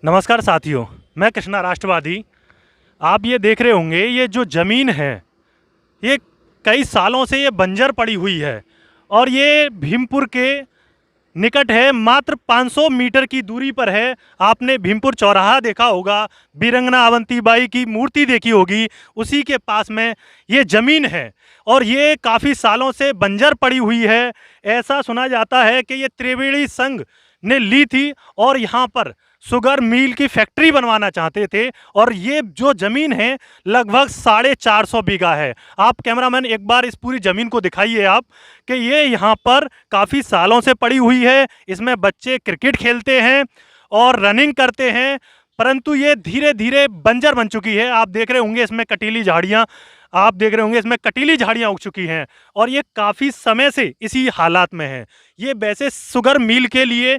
नमस्कार साथियों, मैं कृष्णा राष्ट्रवादी। आप ये देख रहे होंगे, ये जो ज़मीन है ये कई सालों से ये बंजर पड़ी हुई है और ये भीमपुर के निकट है। मात्र 500 मीटर की दूरी पर है। आपने भीमपुर चौराहा देखा होगा, बीरंगना अवंतीबाई की मूर्ति देखी होगी, उसी के पास में ये ज़मीन है और ये काफ़ी सालों से बंजर पड़ी हुई है। ऐसा सुना जाता है कि ये त्रिवेणी संघ ने ली थी और यहाँ पर शुगर मिल की फैक्ट्री बनवाना चाहते थे और ये जो ज़मीन है लगभग 450 बीघा है। आप कैमरामैन एक बार इस पूरी ज़मीन को दिखाइए आप कि ये यहाँ पर काफ़ी सालों से पड़ी हुई है। इसमें बच्चे क्रिकेट खेलते हैं और रनिंग करते हैं, परंतु ये धीरे धीरे बंजर बन चुकी है। आप देख रहे होंगे इसमें कटीली झाड़ियाँ उग चुकी हैं और ये काफ़ी समय से इसी हालात में है। ये वैसे शुगर मिल के लिए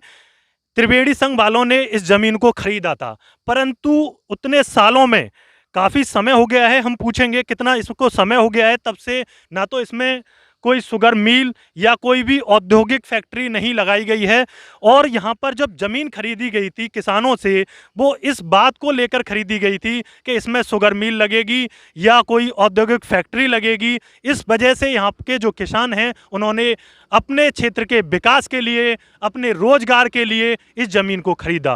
त्रिवेणी संघ वालों ने इस ज़मीन को खरीदा था, परंतु उतने सालों में काफ़ी समय हो गया है। हम पूछेंगे कितना इसको समय हो गया है तब से, ना तो इसमें कोई शुगर मिल या कोई भी औद्योगिक फैक्ट्री नहीं लगाई गई है। और यहाँ पर जब ज़मीन खरीदी गई थी किसानों से, वो इस बात को लेकर खरीदी गई थी कि इसमें शुगर मिल लगेगी या कोई औद्योगिक फैक्ट्री लगेगी। इस वजह से यहाँ के जो किसान हैं उन्होंने अपने क्षेत्र के विकास के लिए, अपने रोजगार के लिए इस ज़मीन को खरीदा,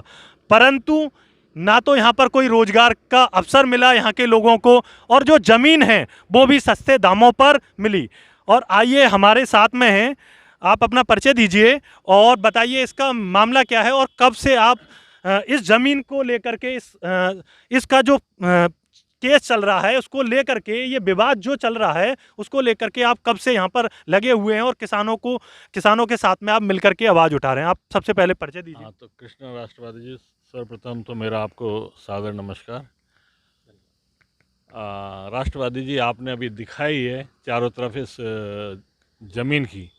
परंतु ना तो यहाँ पर कोई रोजगार का अवसर मिला यहाँ के लोगों को और जो ज़मीन है वो भी सस्ते दामों पर मिली। और आइए हमारे साथ में हैं, आप अपना परिचय दीजिए और बताइए इसका मामला क्या है और कब से आप इस ज़मीन को लेकर के इसका जो केस चल रहा है उसको लेकर के, ये विवाद जो चल रहा है उसको लेकर के आप कब से यहाँ पर लगे हुए हैं और किसानों के साथ में आप मिलकर के आवाज़ उठा रहे हैं। आप सबसे पहले परिचय दीजिए। हाँ, तो कृष्ण राष्ट्रवादी जी, सर्वप्रथम तो मेरा आपको सादर नमस्कार। राष्ट्रवादी जी, आपने अभी दिखाई है चारों तरफ इस ज़मीन की।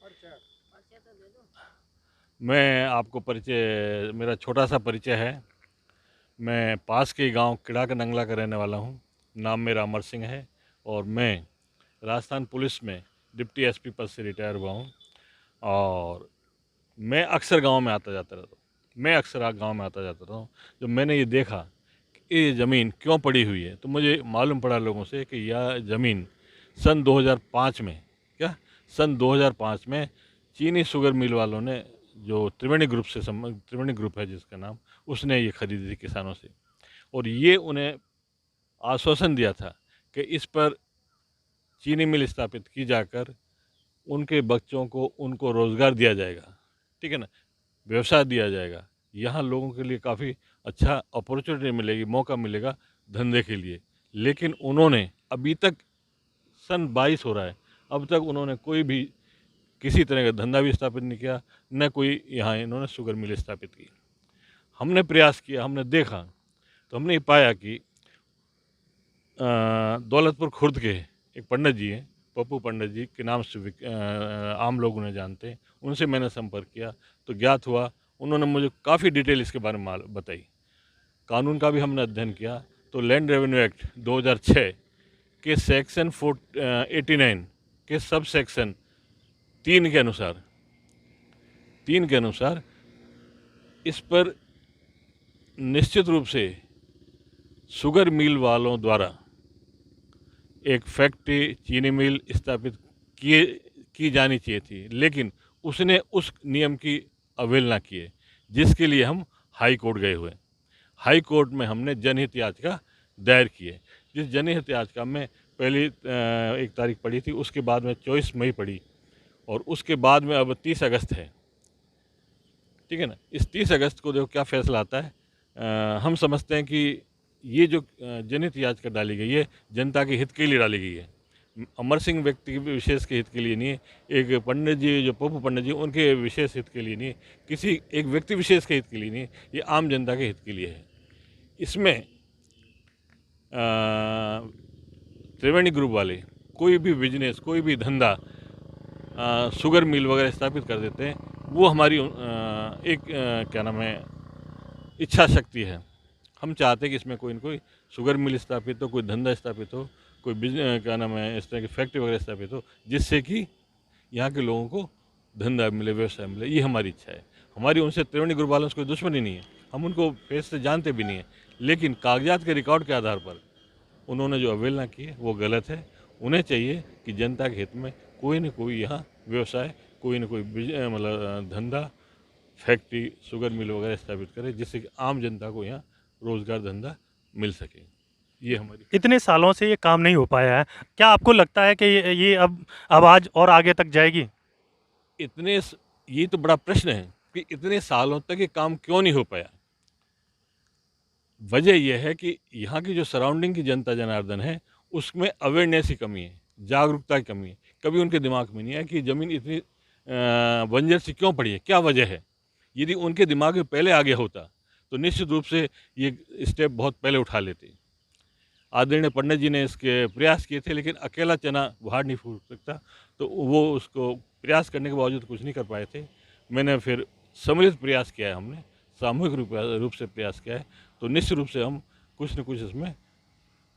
मैं आपको परिचय, मेरा छोटा सा परिचय है। मैं पास के गांव किड़ा का नंगला का रहने वाला हूं। नाम मेरा अमर सिंह है और मैं राजस्थान पुलिस में डिप्टी एसपी पद से रिटायर हुआ हूं। और मैं अक्सर गांव में आता जाता रहता हूं। जब मैंने ये देखा कि ये ज़मीन क्यों पड़ी हुई है, तो मुझे मालूम पड़ा लोगों से कि यह ज़मीन सन 2005 में सन 2005 में चीनी शुगर मिल वालों ने, जो त्रिवेणी ग्रुप है जिसका नाम, उसने ये खरीदी थी किसानों से। और ये उन्हें आश्वासन दिया था कि इस पर चीनी मिल स्थापित की जाकर उनके बच्चों को, उनको रोज़गार दिया जाएगा, ठीक है ना, व्यवसाय दिया जाएगा। यहाँ लोगों के लिए काफ़ी अच्छा अपॉर्चुनिटी मिलेगी, मौका मिलेगा धंधे के लिए। लेकिन उन्होंने अभी तक, सन 22 हो रहा है, अब तक उन्होंने कोई भी किसी तरह का धंधा भी स्थापित नहीं किया, न कोई यहाँ इन्होंने शुगर मिल स्थापित की। हमने प्रयास किया, हमने देखा, तो हमने ये पाया कि दौलतपुर खुर्द के एक पंडित जी हैं, पप्पू पंडित जी के नाम से आम लोग उन्हें जानते हैं। उनसे मैंने संपर्क किया तो ज्ञात हुआ, उन्होंने मुझे काफ़ी डिटेल इसके बारे में बताई। कानून का भी हमने अध्ययन किया तो लैंड रेवेन्यू एक्ट 2006 के सेक्शन 89 के सब सेक्शन 3 के अनुसार इस पर निश्चित रूप से शुगर मिल वालों द्वारा एक फैक्ट्री, चीनी मिल स्थापित की जानी चाहिए थी, लेकिन उसने उस नियम की अवहेलना की है, जिसके लिए हम हाई कोर्ट गए हुए। हाई कोर्ट में हमने जनहित याचिका दायर की है। जिस जनहित याचिका में पहली 1 तारीख पड़ी थी, उसके बाद में 24 मई पड़ी और उसके बाद में अब 30 अगस्त है, ठीक है ना। इस 30 अगस्त को देखो क्या फैसला आता है। हम समझते हैं कि ये जो जनहित याचिका डाली गई है जनता के हित के लिए डाली गई है, अमर सिंह व्यक्ति विशेष के हित के लिए नहीं है, एक पंडित जी, जो पप्पू पंडित जी, उनके विशेष हित के लिए नहीं है, किसी एक व्यक्ति विशेष के हित के लिए नहीं है, ये आम जनता के हित के लिए है। इसमें त्रिवेणी ग्रुप वाले कोई भी बिजनेस, कोई भी धंधा, शुगर मिल वगैरह स्थापित कर देते हैं, वो हमारी एक क्या नाम है, इच्छा शक्ति है। हम चाहते हैं कि इसमें कोई न कोई शुगर मिल स्थापित हो, कोई धंधा स्थापित हो, कोई बिजनेस क्या नाम है, इस तरह की फैक्ट्री वगैरह स्थापित हो, जिससे कि यहाँ के लोगों को धंधा मिले, व्यवसाय मिले। ये हमारी इच्छा है। हमारी उनसे त्रिवेणी ग्रुप वालों से कोई दुश्मनी नहीं है। हम उनको फेस से जानते भी नहीं हैं, लेकिन कागजात के रिकॉर्ड के आधार पर उन्होंने जो अवहेलना की है वो गलत है। उन्हें चाहिए कि जनता के हित में कोई न कोई यहाँ व्यवसाय, कोई न कोई मतलब धंधा, फैक्ट्री, शुगर मिल वगैरह स्थापित करे, जिससे कि आम जनता को यहाँ रोज़गार धंधा मिल सके। ये हमारी इतने सालों से ये काम नहीं हो पाया है, क्या आपको लगता है कि ये अब आवाज़ और आगे तक जाएगी? ये तो बड़ा प्रश्न है कि इतने सालों तक ये काम क्यों नहीं हो पाया। वजह यह है कि यहाँ की जो सराउंडिंग की जनता जनार्दन है, उसमें अवेयरनेस की कमी है, जागरूकता की कमी है। कभी उनके दिमाग में नहीं है कि ज़मीन इतनी बंजर सी क्यों पड़ी है, क्या वजह है। यदि उनके दिमाग में पहले आ गया होता तो निश्चित रूप से ये स्टेप बहुत पहले उठा लेते। आदरणीय पंडित जी ने इसके प्रयास किए थे, लेकिन अकेला चना बाहर नहीं फूट सकता, तो वो उसको प्रयास करने के बावजूद कुछ नहीं कर पाए थे। मैंने फिर सम्मिलित प्रयास किया है, हमने सामूहिक रूप से प्रयास किया है, तो निश्चित रूप से हम कुछ न कुछ इसमें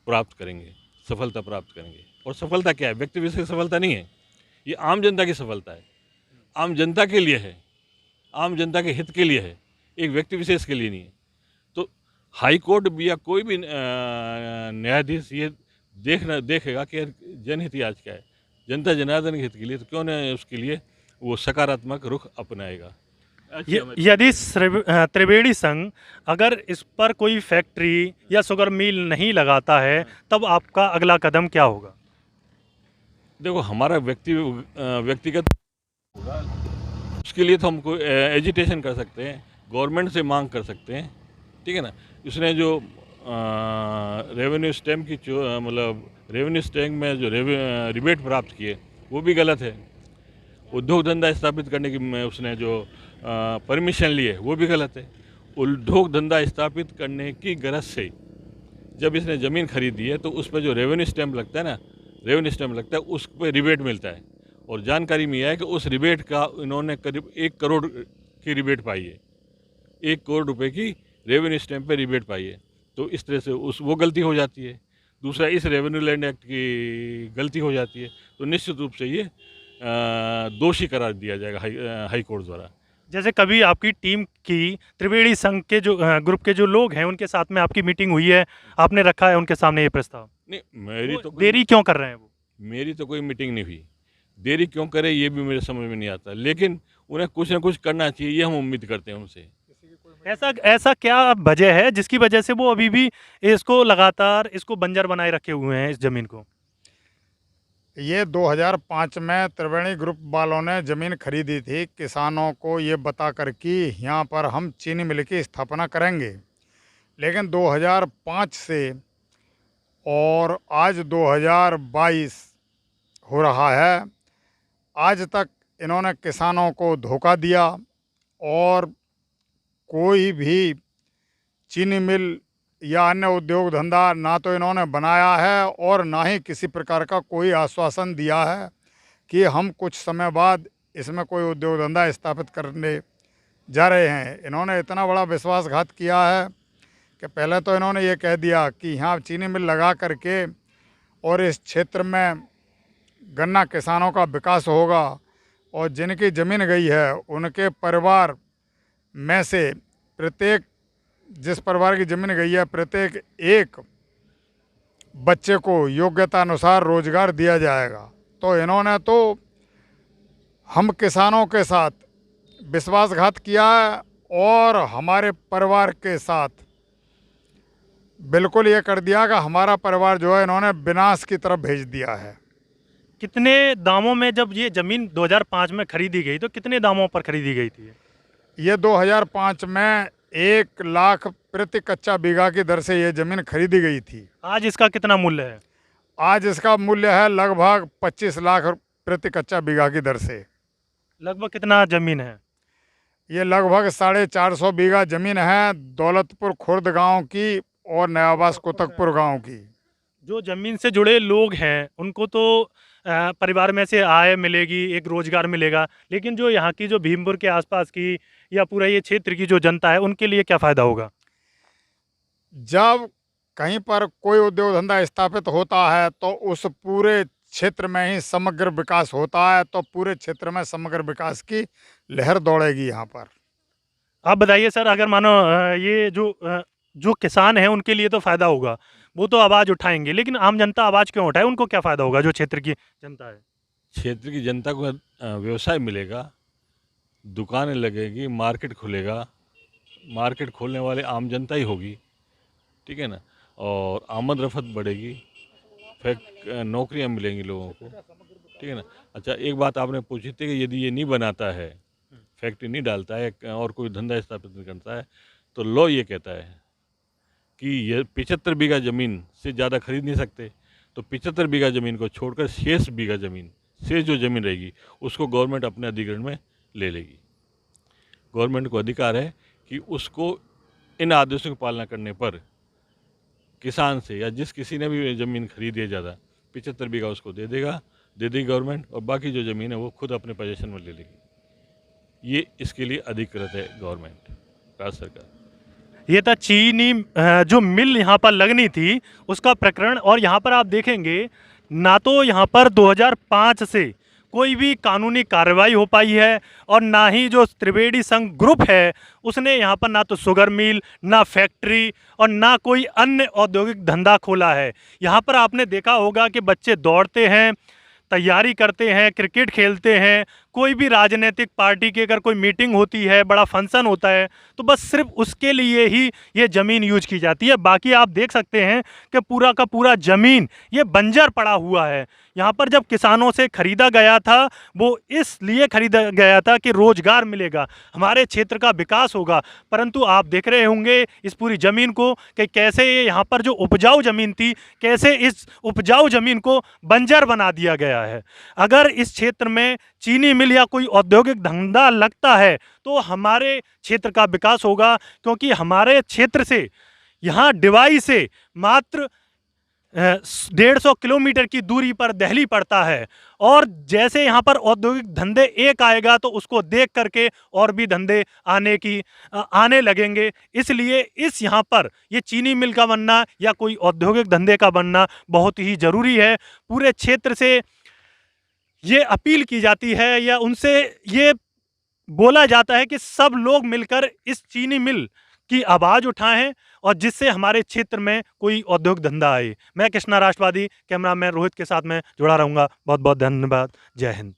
प्राप्त करेंगे, सफलता प्राप्त करेंगे। और सफलता क्या है? व्यक्ति विशेष की सफलता नहीं है, ये आम जनता की सफलता है, आम जनता के लिए है, आम जनता के हित के लिए है, एक व्यक्ति विशेष के लिए नहीं है। तो हाई कोर्ट भी या कोई भी न्यायाधीश ये देखेगा कि जनहित ही आज क्या है, जनता जनार्दन के हित के लिए, तो क्यों न उसके लिए वो सकारात्मक रुख अपनाएगा। यदि त्रिवेणी संघ अगर इस पर कोई फैक्ट्री या शुगर मिल नहीं लगाता है, तब आपका अगला कदम क्या होगा? देखो, हमारा व्यक्तिगत होगा, उसके लिए तो हमको एजिटेशन कर सकते हैं, गवर्नमेंट से मांग कर सकते हैं, ठीक है ना। उसने जो रेवेन्यू स्टैम्प की मतलब रेवेन्यू स्टैम्प में जो रिबेट प्राप्त किए वो भी गलत है। उद्योग धंधा स्थापित करने की उसने जो परमिशन ली है वो भी गलत है। उद्योग धंधा स्थापित करने की गरज से जब इसने ज़मीन खरीदी है तो उस पर जो रेवेन्यू स्टैम्प लगता है ना, रेवेन्यू स्टैम्प लगता है, उस पर रिबेट मिलता है। और जानकारी में यह है कि उस रिबेट का इन्होंने करीब 1 करोड़ की रिबेट पाई है, 1 करोड़ रुपए की रेवेन्यू स्टैम्प पे रिबेट पाई है। तो इस तरह से वो गलती हो जाती है। दूसरा, इस रेवेन्यू लैंड एक्ट की गलती हो जाती है, तो निश्चित रूप से ये दोषी करार दिया जाएगा हाई कोर्ट द्वारा। जैसे कभी आपकी टीम की त्रिवेणी संघ के जो ग्रुप के जो लोग हैं उनके साथ में आपकी मीटिंग हुई है, आपने रखा है उनके सामने ये प्रस्ताव? नहीं, मेरी तो देरी क्यों कर रहे हैं वो? मेरी तो कोई मीटिंग नहीं हुई। देरी क्यों करे ये भी मेरे समझ में नहीं आता, लेकिन उन्हें कुछ ना कुछ करना चाहिए, ये हम उम्मीद करते हैं उनसे। ऐसा क्या वजह है जिसकी वजह से वो अभी भी इसको लगातार इसको बंजर बनाए रखे हुए हैं, इस जमीन को? ये 2005 में त्रिवेणी ग्रुप वालों ने ज़मीन खरीदी थी किसानों को ये बताकर कि यहाँ पर हम चीनी मिल की स्थापना करेंगे। लेकिन 2005 से और आज 2022 हो रहा है, आज तक इन्होंने किसानों को धोखा दिया और कोई भी चीनी मिल या अन्य उद्योग धंधा ना तो इन्होंने बनाया है और ना ही किसी प्रकार का कोई आश्वासन दिया है कि हम कुछ समय बाद इसमें कोई उद्योग धंधा स्थापित करने जा रहे हैं। इन्होंने इतना बड़ा विश्वासघात किया है कि पहले तो इन्होंने ये कह दिया कि यहाँ चीनी मिल लगा करके और इस क्षेत्र में गन्ना किसानों का विकास होगा, और जिनकी ज़मीन गई है उनके परिवार में से प्रत्येक, जिस परिवार की ज़मीन गई है, प्रत्येक एक बच्चे को योग्यता अनुसार रोजगार दिया जाएगा। तो इन्होंने तो हम किसानों के साथ विश्वासघात किया है और हमारे परिवार के साथ बिल्कुल ये कर दिया कि हमारा परिवार जो है इन्होंने विनाश की तरफ भेज दिया है। कितने दामों में जब ये ज़मीन 2005 में खरीदी गई तो कितने दामों पर खरीदी गई थी? ये 2005 में 1 लाख प्रति कच्चा बीघा की दर से ये ज़मीन खरीदी गई थी। आज इसका कितना मूल्य है? आज इसका मूल्य है लगभग 25 लाख प्रति कच्चा बीघा की दर से। लगभग कितना ज़मीन है? ये लगभग 450 बीघा ज़मीन है दौलतपुर खुर्द गांव की और नयाबास कोतकपुर गांव की। जो ज़मीन से जुड़े लोग हैं उनको तो परिवार में से आय मिलेगी, एक रोज़गार मिलेगा, लेकिन जो यहाँ की जो भीमपुर के आसपास की या पूरा ये क्षेत्र की जो जनता है उनके लिए क्या फ़ायदा होगा? जब कहीं पर कोई उद्योग धंधा स्थापित होता है तो उस पूरे क्षेत्र में ही समग्र विकास होता है, तो पूरे क्षेत्र में समग्र विकास की लहर दौड़ेगी यहाँ पर। आप बताइए सर, अगर मानो ये जो किसान हैं उनके लिए तो फ़ायदा होगा, वो तो आवाज़ उठाएँगे, लेकिन आम जनता आवाज़ क्यों उठाए? उनको क्या फ़ायदा होगा जो क्षेत्र की जनता है? क्षेत्र की जनता को व्यवसाय मिलेगा, दुकानें लगेगी, मार्केट खुलेगा, मार्केट खोलने वाले आम जनता ही होगी, ठीक है ना? और आमद रफ़त बढ़ेगी, नौकरियाँ मिलेंगी लोगों को, ठीक है ना? अच्छा, एक बात आपने पूछी थी कि यदि ये नहीं बनाता है, फैक्ट्री नहीं डालता है और कोई धंधा स्थापित नहीं करता है, तो लॉ ये कहता है कि ये 75 बीघा ज़मीन से ज़्यादा खरीद नहीं सकते। तो 75 बीघा ज़मीन को छोड़कर शेष बीघा ज़मीन, शेष जो ज़मीन रहेगी उसको गवर्नमेंट अपने अधिग्रहण में ले लेगी। गवर्नमेंट को अधिकार है कि उसको इन आदेशों की पालना करने पर किसान से या जिस किसी ने भी ज़मीन खरीदी है ज़्यादा, 75 बीघा उसको दे देगी गवर्नमेंट, और बाकी जो ज़मीन है वो खुद अपने पोजीशन में ले लेगी। ये इसके लिए अधिकृत है गवर्नमेंट, राज्य सरकार। ये था चीनी जो मिल यहाँ पर लगनी थी उसका प्रकरण। और यहाँ पर आप देखेंगे, ना तो यहाँ पर 2005 से कोई भी कानूनी कार्रवाई हो पाई है, और ना ही जो त्रिवेणी संघ ग्रुप है उसने यहाँ पर ना तो शुगर मिल, ना फैक्ट्री और ना कोई अन्य औद्योगिक धंधा खोला है। यहाँ पर आपने देखा होगा कि बच्चे दौड़ते हैं, तैयारी करते हैं, क्रिकेट खेलते हैं, कोई भी राजनीतिक पार्टी की अगर कोई मीटिंग होती है, बड़ा फंक्शन होता है, तो बस सिर्फ उसके लिए ही ये ज़मीन यूज की जाती है। बाकी आप देख सकते हैं कि पूरा का पूरा ज़मीन ये बंजर पड़ा हुआ है। यहाँ पर जब किसानों से ख़रीदा गया था, वो इसलिए ख़रीदा गया था कि रोज़गार मिलेगा, हमारे क्षेत्र का विकास होगा। परंतु आप देख रहे होंगे इस पूरी ज़मीन को कि कैसे ये यहाँ पर जो उपजाऊ ज़मीन थी, कैसे इस उपजाऊ ज़मीन को बंजर बना दिया गया है। अगर इस क्षेत्र में चीनी मिल या कोई औद्योगिक धंधा लगता है तो हमारे क्षेत्र का विकास होगा, क्योंकि हमारे क्षेत्र से यहाँ डिवाई से मात्र 150 किलोमीटर की दूरी पर दिल्ली पड़ता है। और जैसे यहाँ पर औद्योगिक धंधे एक आएगा तो उसको देख करके और भी धंधे आने लगेंगे। इसलिए इस यहाँ पर ये चीनी मिल का बनना या कोई औद्योगिक धंधे का बनना बहुत ही ज़रूरी है। पूरे क्षेत्र से ये अपील की जाती है या उनसे ये बोला जाता है कि सब लोग मिलकर इस चीनी मिल की आवाज़ उठाएं, और जिससे हमारे क्षेत्र में कोई औद्योगिक धंधा आए। मैं कृष्णा राष्ट्रवादी कैमरामैन रोहित के साथ में जुड़ा रहूँगा। बहुत बहुत धन्यवाद। जय हिंद।